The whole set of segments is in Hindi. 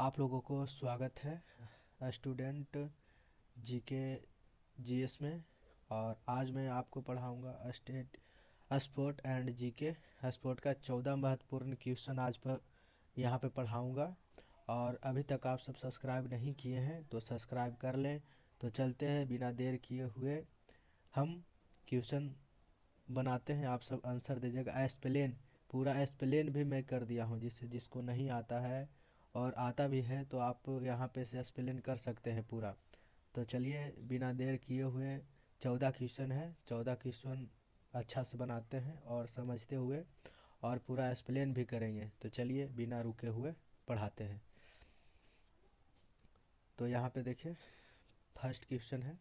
आप लोगों को स्वागत है स्टूडेंट जीके जीएस में। और आज मैं आपको पढ़ाऊंगा स्पोर्ट एंड जीके स्पोर्ट का 14 महत्वपूर्ण क्वेश्चन आज पर यहाँ पे पढ़ाऊंगा। और अभी तक आप सब सब्सक्राइब नहीं किए हैं तो सब्सक्राइब कर लें। तो चलते हैं बिना देर किए हुए, हम क्वेश्चन बनाते हैं। आप सब आंसर दीजिएगा। स्पेलिंग पूरा स्पेलिंग भी मैं कर दिया हूँ, जिसको नहीं आता है और आता भी है तो आप यहाँ पे से स्पेलिंग कर सकते हैं पूरा। तो चलिए बिना देर किए हुए, 14 क्वेश्चन है, 14 क्वेश्चन अच्छा से बनाते हैं और समझते हुए और पूरा स्पेलिंग भी करेंगे। तो चलिए बिना रुके हुए पढ़ाते हैं। तो यहाँ पे देखिए फर्स्ट क्वेश्चन है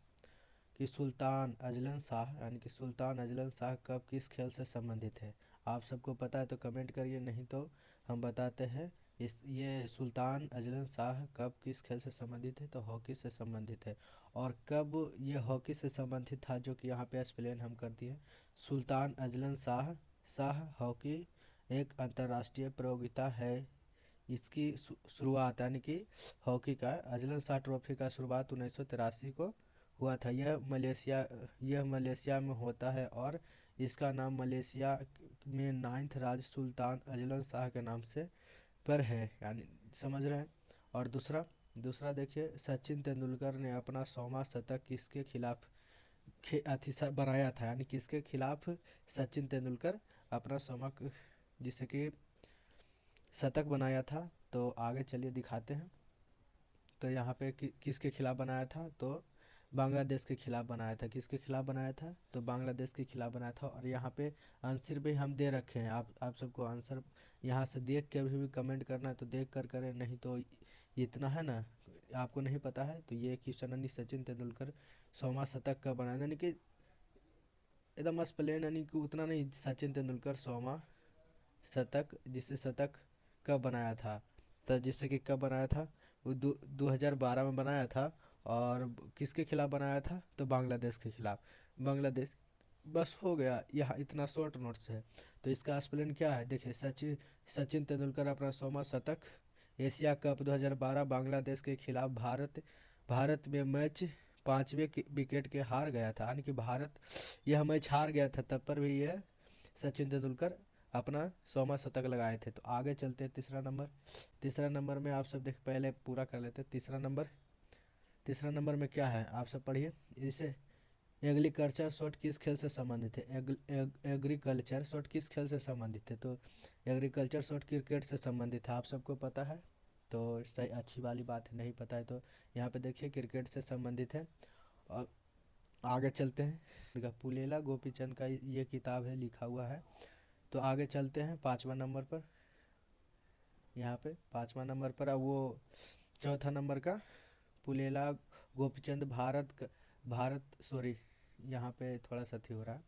कि सुल्तान अजलन शाह यानी कि सुल्तान अजलन शाह कब किस खेल से संबंधित है। आप सबको पता है तो कमेंट करिए, नहीं तो हम बताते हैं। ये सुल्तान अजलन शाह कब किस खेल से संबंधित है, तो हॉकी से संबंधित है। और कब ये हॉकी से संबंधित था, जो कि यहाँ पे एक्सप्लेन हम कर दिए। सुल्तान अजलन शाह हॉकी एक अंतर्राष्ट्रीय प्रतियोगिता है। इसकी शुरुआत यानी कि हॉकी का अजलन शाह ट्रॉफी का शुरुआत 1983 को हुआ था। यह मलेशिया में होता है और इसका नाम मलेशिया में 9th राज्य सुल्तान अजलन शाह के नाम से पर है, यानी समझ रहे हैं। और दूसरा देखिए, सचिन तेंदुलकर ने अपना 100वां शतक किसके खिलाफ बनाया था, यानी किसके खिलाफ सचिन तेंदुलकर अपना 100वां जिससे कि शतक बनाया था। तो आगे चलिए दिखाते हैं। तो यहाँ पे किसके खिलाफ बनाया था, तो बांग्लादेश के खिलाफ बनाया था। किसके खिलाफ बनाया था, तो बांग्लादेश के खिलाफ बनाया था। और यहाँ पे आंसर भी हम दे रखे हैं। आप सबको आंसर यहाँ से देख के भी कमेंट करना है तो देख कर करें, नहीं तो इतना है ना, आपको नहीं पता है तो ये क्वेश्चन यानी सचिन तेंदुलकर 100वां शतक कब बनाया, यानी कि एकदम प्लेन, यानी कि उतना नहीं, सचिन तेंदुलकर 100वां शतक जिससे शतक कब बनाया था। तो जिससे कि कब बनाया था, वो 2012 में बनाया था। और किसके खिलाफ बनाया था, तो बांग्लादेश के खिलाफ। बांग्लादेश, बस हो गया, यहाँ इतना शॉर्ट नोट्स है। तो इसका स्पेलिंग क्या है, देखिए सचिन तेंदुलकर अपना 100वां शतक एशिया कप 2012 बांग्लादेश के खिलाफ भारत में मैच 5वें विकेट के हार गया था, यानी कि भारत यह मैच हार गया था, तब पर भी यह सचिन तेंदुलकर अपना 100वां शतक लगाए थे। तो आगे चलते हैं तीसरा नंबर में आप सब देख, पहले पूरा कर लेते हैं। तीसरा नंबर में क्या है, आप सब पढ़िए इसे। एग्रीकल्चर शॉट किस खेल से संबंधित है। एग्रीकल्चर शॉट किस खेल से संबंधित है, तो एग्रीकल्चर शॉट क्रिकेट से संबंधित है। आप सबको पता है तो सही, अच्छी वाली बात है। नहीं पता है तो यहाँ पे देखिए क्रिकेट से संबंधित है। और आगे चलते हैं, पुलेला गोपीचंद का ये किताब है, लिखा हुआ है। तो आगे चलते हैं 5वां नंबर पर। यहाँ पे 5वां नंबर पर अब वो चौथा नंबर का पुलेला गोपीचंद भारत सॉरी, यहाँ पे थोड़ा सा थी हो रहा है,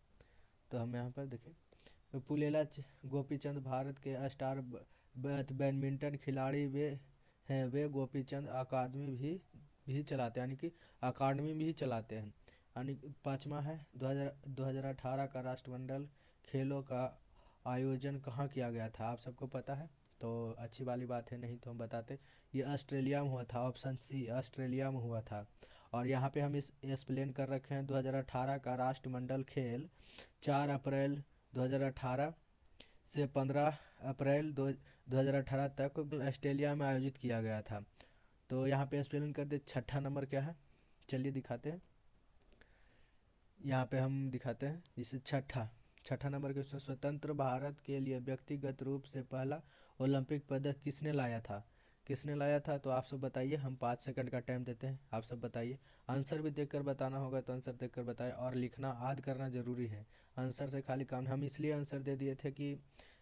तो हम यहाँ पर देखें। तो गोपीचंद भारत के स्टार बैडमिंटन खिलाड़ी वे हैं। वे गोपीचंद अकादमी भी चलाते हैं, यानी कि अकादमी भी चलाते हैं। यानी 5वां है 2018 का राष्ट्रमंडल खेलों का आयोजन कहाँ किया गया था, आप सबको पता है तो अच्छी वाली बात है, नहीं तो हम बताते। ये ऑस्ट्रेलिया में हुआ था, ऑप्शन सी ऑस्ट्रेलिया में हुआ था। और यहाँ पे हम इस एक्सप्लेन कर रखे हैं 2018 का राष्ट्रमंडल खेल 4 अप्रैल 2018 से 15 अप्रैल 2018 तक ऑस्ट्रेलिया में आयोजित किया गया था। तो यहाँ पे एक्सप्लेन कर दे। छठा नंबर क्या है, चलिए दिखाते हैं। यहाँ पे हम दिखाते हैं जिसे छठा नंबर क्वेश्चन, स्वतंत्र भारत के लिए व्यक्तिगत रूप से पहला ओलंपिक पदक किसने लाया था, तो आप सब बताइए। हम 5 सेकंड का टाइम देते हैं, आप सब बताइए। आंसर भी देखकर बताना होगा तो आंसर देखकर बताएं, और लिखना याद करना जरूरी है। आंसर से खाली काम, हम इसलिए आंसर दे दिए थे कि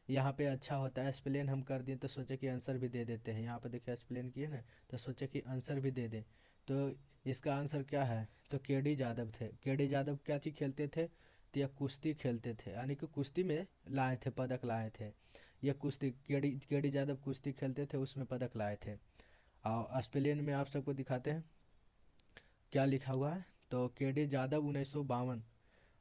यहाँ पे अच्छा होता है, एक्सप्लेन हम कर दिए तो सोचे कि आंसर भी दे देते हैं। यहाँ पे देखिए एक्सप्लेन किए ना, तो सोचे कि आंसर भी दे दें। तो इसका आंसर क्या है, तो केडी यादव थे। केडी यादव क्या चीज़ खेलते थे, तो यह कुश्ती खेलते थे, यानी कि कुश्ती में लाए थे, पदक लाए थे। यह कुश्ती केडी यादव कुश्ती खेलते थे, उसमें पदक लाए थे। और ऑस्ट्रेलियन में आप सबको दिखाते हैं क्या लिखा हुआ है। तो केडी यादव 1952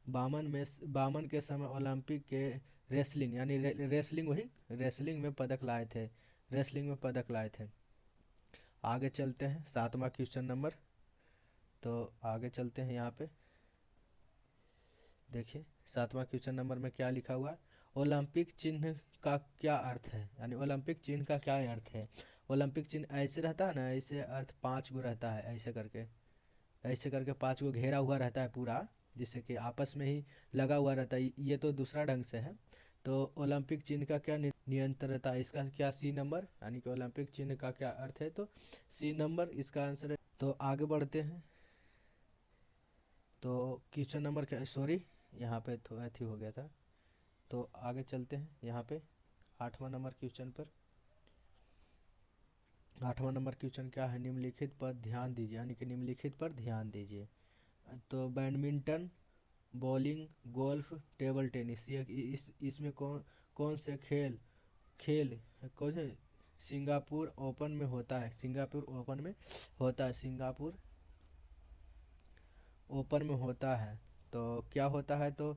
बावन के समय ओलंपिक के रेसलिंग यानी रेसलिंग में पदक लाए थे। आगे चलते हैं 7वां क्वेश्चन नंबर। तो आगे चलते हैं, यहाँ पे देखिए 7वां क्वेश्चन नंबर में क्या लिखा हुआ है। ओलंपिक चिन्ह का क्या अर्थ है, यानी ओलंपिक चिन्ह का क्या अर्थ है। ओलंपिक चिन्ह ऐसे रहता है ना, ऐसे अर्थ 5 गो रहता है, ऐसे करके 5 गो घेरा हुआ रहता है पूरा, जिससे कि आपस में ही लगा हुआ रहता है। ये तो दूसरा ढंग से है। तो ओलंपिक चिन्ह का क्या नियंत्रता है, इसका क्या सी नंबर, यानी कि ओलंपिक चिन्ह का क्या अर्थ है, तो सी नंबर इसका आंसर है। तो आगे बढ़ते हैं। तो क्वेश्चन नंबर क्या, सॉरी यहाँ पे थोड़ा अथी हो गया था। तो आगे चलते हैं यहाँ पे 8वां नंबर क्वेश्चन पर। 8वां नंबर क्वेश्चन क्या है, निम्नलिखित पर ध्यान दीजिए, यानी कि निम्नलिखित पर ध्यान दीजिए। तो badminton, bowling, golf, table tennis, ये इसमें कौन कौन से खेल कौन से सिंगापुर ओपन में होता है, सिंगापुर ओपन में होता है, सिंगापुर ओपन में होता है। तो क्या होता है, तो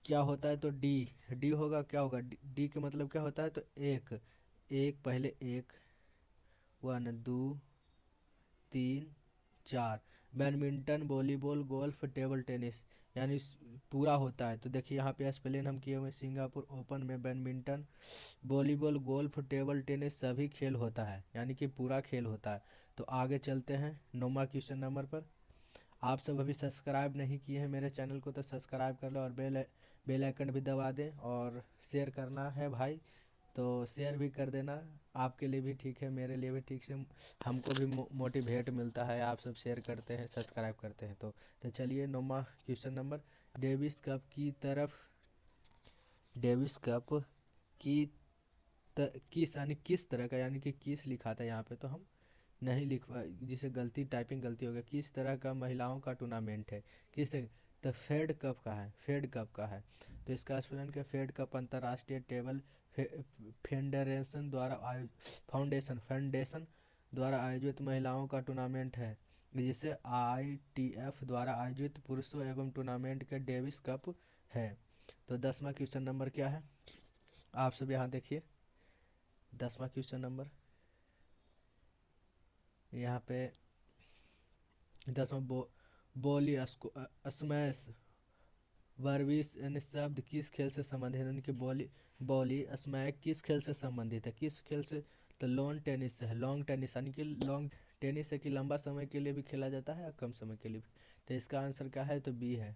क्या होता है, तो डी डी होगा, क्या होगा डी के मतलब क्या होता है, तो एक एक पहले एक, 1 2 3 4। Badminton, volleyball, golf, table tennis, यानी पूरा होता है। तो देखिए यहाँ पे स्पेलिंग हम किए हुए, सिंगापुर ओपन में badminton, volleyball, golf, table tennis सभी खेल होता है, यानी कि पूरा खेल होता है। तो आगे चलते हैं 9वां क्वेश्चन नंबर पर। आप सब अभी सब्सक्राइब नहीं किए हैं मेरे चैनल को, तो सब्सक्राइब कर लो और बेल आइकन भी दबा दें, और शेयर करना है भाई, तो शेयर भी कर देना। आपके लिए भी ठीक है, मेरे लिए भी ठीक से, हमको भी मोटिवेट मिलता है, आप सब शेयर करते हैं, सब्सक्राइब करते हैं। तो चलिए 9वां क्वेश्चन नंबर। डेविस कप की तरफ, डेविस कप की किस, यानी किस तरह का, यानी कि किस लिखा था यहाँ पे, तो हम नहीं लिखवा, जिसे गलती टाइपिंग गलती हो गया। किस तरह का महिलाओं का टूर्नामेंट है, किस तरह, तो फेड कप का है, फेड कप का है। तो इसका स्पेलिंग क्या, फेड कप अंतर्राष्ट्रीय टेबल फेडरेशन द्वारा फाउंडेशन द्वारा आयोजित महिलाओं का टूर्नामेंट है, जिसे ITF द्वारा आयोजित पुरुषों एवं टूर्नामेंट के डेविस कप है। तो 10वां क्वेश्चन नंबर क्या है, आप सब यहाँ देखिए 10वां क्वेश्चन नंबर। यहाँ पे 10वां बोली स्मैश वर्विस यानी शब्द किस खेल से संबंधित है, यानी कि बॉली स्मैक किस खेल से संबंधित है, किस खेल से, तो लॉन टेनिस से है। लॉन्ग टेनिस, यानी कि लॉन्ग टेनिस है कि लंबा समय के लिए भी खेला जाता है या कम समय के लिए भी। तो इसका आंसर क्या है, तो बी है,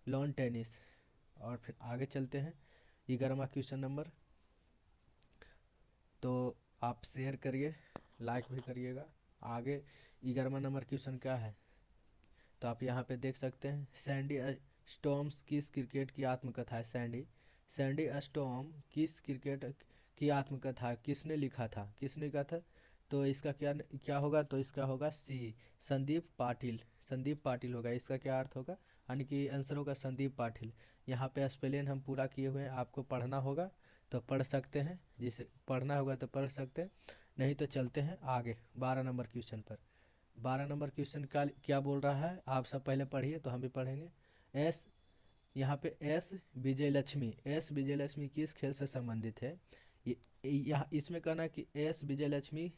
लॉन टेनिस। और फिर आगे चलते हैं 11वां क्वेश्चन नंबर। तो आप शेयर करिए, लाइक भी करिएगा। आगे 11वां नंबर क्वेश्चन क्या है, तो आप यहाँ पे देख सकते हैं, सैंडी स्टॉर्म्स किस क्रिकेट की आत्मकथा है। सैंडी स्टॉर्म किस क्रिकेट की आत्मकथा है, किसने लिखा था, किसने लिखा था, तो इसका क्या क्या होगा, तो इसका होगा सी, संदीप पाटिल, संदीप पाटिल होगा। इसका क्या अर्थ होगा, यानी कि आंसर होगा संदीप पाटिल। यहाँ पे स्पेलिंग हम पूरा किए हुए हैं, आपको पढ़ना होगा तो पढ़ सकते हैं, जिसे पढ़ना होगा तो पढ़ सकते हैं, नहीं तो चलते हैं आगे 12 नंबर क्वेश्चन पर। 12 नंबर क्वेश्चन का क्या बोल रहा है, आप सब पहले पढ़िए तो हम भी पढ़ेंगे। एस, यहाँ पे एस विजय लक्ष्मी किस खेल से संबंधित है। यहाँ इसमें कहना कि एस विजय लक्ष्मी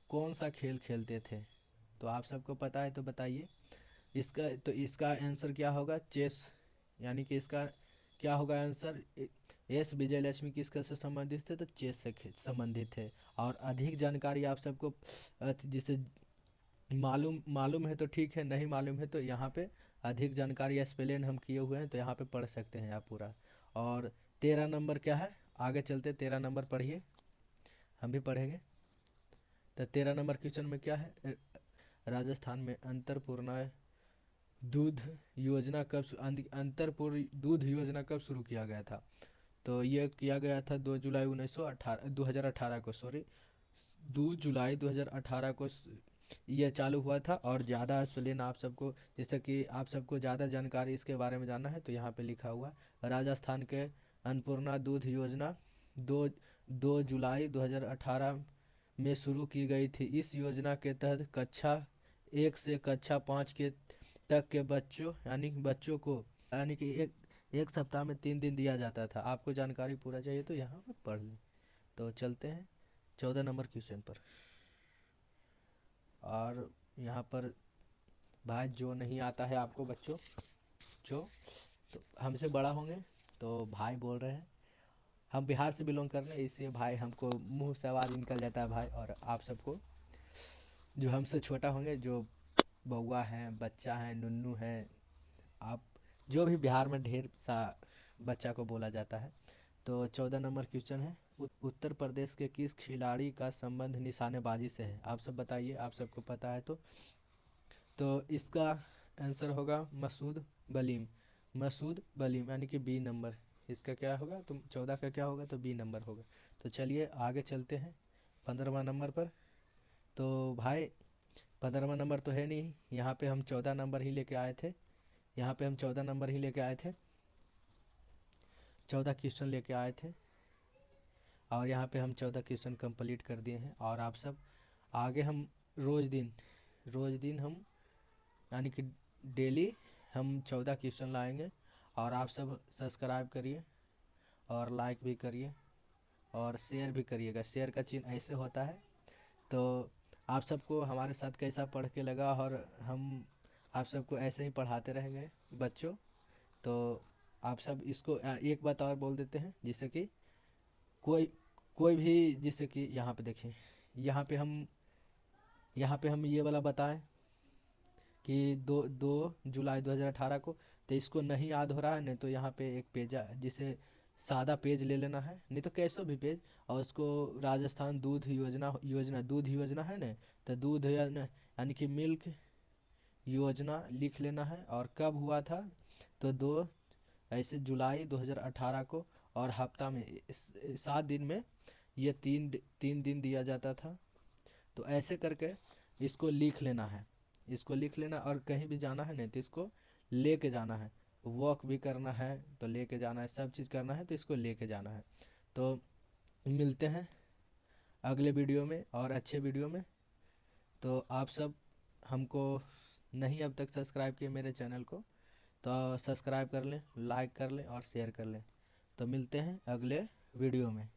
कौन सा खेल खेलते थे, तो आप सबको पता है तो बताइए। इसका आंसर क्या होगा, चेस, यानी कि इसका क्या होगा आंसर, एस विजय लक्ष्मी किस खेल से संबंधित थे, तो चेस से संबंधित है। और अधिक जानकारी आप सबको जिसे मालूम मालूम है तो ठीक है, नहीं मालूम है तो यहाँ पे अधिक जानकारी स्पेलिंग हम किए हुए हैं, तो यहाँ पे पढ़ सकते हैं आप पूरा। और 13 नंबर क्या है, आगे चलते 13 नंबर पढ़िए, हम भी पढ़ेंगे। तो 13 नंबर क्वेश्चन में क्या है, राजस्थान में दूध योजना कब अंतरपुर दूध योजना कब शुरू किया गया था। तो ये किया गया था 2 जुलाई 2018 को, सॉरी 2 जुलाई 2018 को ये चालू हुआ था। और ज़्यादा स्पेलिंग आप सबको, जैसे कि आप सबको ज़्यादा जानकारी इसके बारे में जानना है, तो यहाँ पे लिखा हुआ राजस्थान के अन्नपूर्णा दूध योजना 2 जुलाई 2018 में शुरू की गई थी। इस योजना के तहत कक्षा 1 से कक्षा 5 के तक के बच्चों, यानी कि बच्चों को, यानी कि एक सप्ताह में 3 दिन दिया जाता था। आपको जानकारी पूरा चाहिए तो यहाँ पर पढ़ लें। तो चलते हैं 14 नंबर क्वेश्चन पर। और यहाँ पर भाई जो नहीं आता है आपको बच्चों, जो तो हमसे बड़ा होंगे तो भाई बोल रहे हैं। हम बिहार से बिलोंग कर रहे हैं, इसलिए भाई हमको मुंह से आवाज़ निकल जाता है भाई। और आप सबको जो हमसे छोटा होंगे, जो बउआ हैं, बच्चा हैं, नुन्नू हैं, आप जो भी बिहार में ढेर सा बच्चा को बोला जाता है। तो 14 नंबर क्वेश्चन है, उत्तर प्रदेश के किस खिलाड़ी का संबंध निशानेबाजी से है? आप सब बताइए, आप सबको पता है तो इसका आंसर होगा मसूद बलीम। मसूद बलीम यानी कि बी नंबर। इसका क्या होगा? तो 14 का क्या होगा? तो बी नंबर होगा। तो चलिए आगे चलते हैं 15वां नंबर पर। तो भाई 15वां नंबर तो है नहीं, यहाँ पे हम 14 नंबर ही लेके आए थे। यहाँ पे हम 14 नंबर ही लेके आए थे, 14 क्वेश्चन लेके आए थे। और यहाँ पे हम 14 क्वेश्चन कंप्लीट कर दिए हैं। और आप सब आगे हम रोज़ दिन हम यानी कि डेली हम 14 क्वेश्चन लाएंगे। और आप सब सब्सक्राइब करिए और लाइक भी करिए और शेयर भी करिएगा। शेयर का चिन्ह ऐसे होता है। तो आप सबको हमारे साथ कैसा पढ़ के लगा, और हम आप सबको ऐसे ही पढ़ाते रहेंगे बच्चों। तो आप सब इसको एक बात और बोल देते हैं, जिससे कि कोई कोई भी, जिससे कि यहाँ पे देखिए, यहाँ पे हम यहाँ पे हम ये वाला बताएं कि 2 जुलाई 2018 को। तो इसको नहीं याद हो रहा है नहीं, तो यहाँ पे एक पेज है, जिसे सादा पेज ले लेना है, नहीं तो कैसे भी पेज। और उसको राजस्थान दूध योजना है ना, तो दूध यानी कि मिल्क योजना लिख लेना है। और कब हुआ था? तो 2 जुलाई 2018 को। और हफ्ता में 7 दिन में ये तीन दिन दिया जाता था। तो ऐसे करके इसको लिख लेना है। इसको लिख लेना, और कहीं भी जाना है नहीं तो इसको लेके जाना है। वॉक भी करना है तो लेके जाना है, सब चीज़ करना है तो इसको लेके जाना है। तो मिलते हैं अगले वीडियो में और अच्छे वीडियो में। तो आप सब हमको नहीं अब तक सब्सक्राइब किए मेरे चैनल को, तो सब्सक्राइब कर लें, लाइक कर लें और शेयर कर लें। तो मिलते हैं अगले वीडियो में।